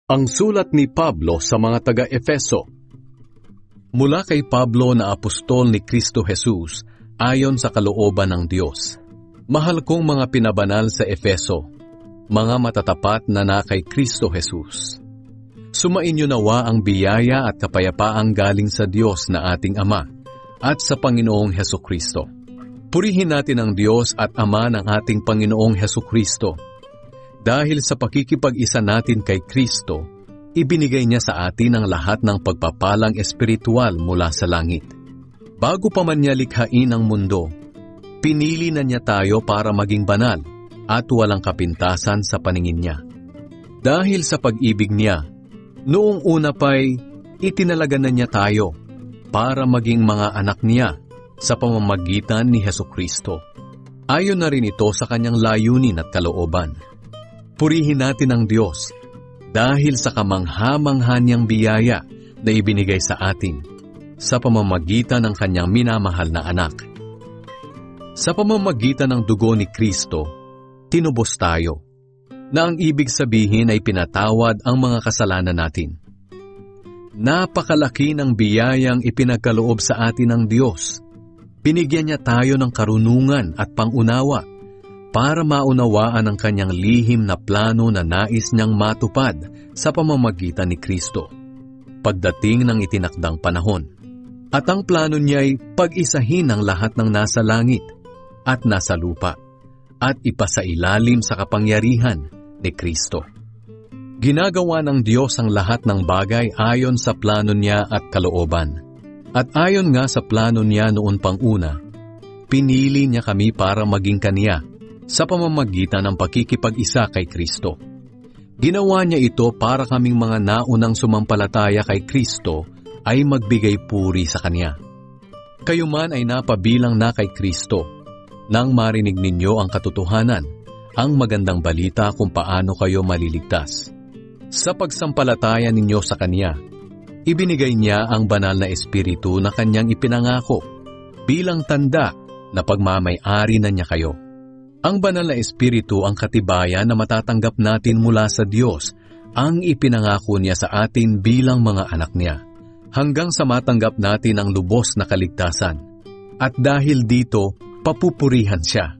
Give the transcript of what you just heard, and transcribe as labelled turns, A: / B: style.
A: Ang sulat ni Pablo sa mga taga-Efeso. Mula kay Pablo na apostol ni Kristo Jesus ayon sa kalooban ng Diyos. Mahal kong mga pinabanal sa Efeso, mga matatapat na kay Kristo Jesus. Sumainyo nawa ang biyaya at kapayapaang galing sa Diyos na ating Ama at sa Panginoong Hesukristo. Purihin natin ang Diyos at Ama ng ating Panginoong Hesukristo. Dahil sa pakikipag-isa natin kay Kristo, ibinigay niya sa atin ang lahat ng pagpapalang espiritual mula sa langit. Bago pa man niya likhain ang mundo, pinili na niya tayo para maging banal at walang kapintasan sa paningin niya. Dahil sa pag-ibig niya, noong una pa'y itinalaga na niya tayo para maging mga anak niya sa pamamagitan ni Hesukristo. Ayon na rin ito sa kanyang layunin at kalooban. Purihin natin ang Diyos dahil sa kamangha-mangha niyang biyaya na ibinigay sa atin sa pamamagitan ng kanyang minamahal na anak. Sa pamamagitan ng dugo ni Kristo, tinubos tayo, na ang ibig sabihin ay pinatawad ang mga kasalanan natin. Napakalaki ng biyayang ipinagkaloob sa atin ng Diyos. Binigyan niya tayo ng karunungan at pangunawa para maunawaan ang kanyang lihim na plano na nais niyang matupad sa pamamagitan ni Kristo, pagdating ng itinakdang panahon. At ang plano niya ay pag-isahin ang lahat ng nasa langit at nasa lupa, at ipasailalim sa kapangyarihan ni Kristo. Ginagawa ng Diyos ang lahat ng bagay ayon sa plano niya at kalooban. At ayon nga sa plano niya noon pang una, pinili niya kami para maging kaniya, sa pamamagitan ng pakikipag-isa kay Kristo. Ginawa niya ito para kaming mga naunang sumampalataya kay Kristo ay magbigay puri sa Kanya. Kayo man ay napabilang na kay Kristo nang marinig ninyo ang katotohanan, ang magandang balita kung paano kayo maliligtas. Sa pagsampalataya ninyo sa Kanya, ibinigay niya ang banal na Espiritu na Kanyang ipinangako bilang tanda na pagmamay-ari na niya kayo. Ang banal na Espiritu ang katibayan na matatanggap natin mula sa Diyos ang ipinangako niya sa atin bilang mga anak niya, hanggang sa matanggap natin ang lubos na kaligtasan. At dahil dito, papupurihan siya.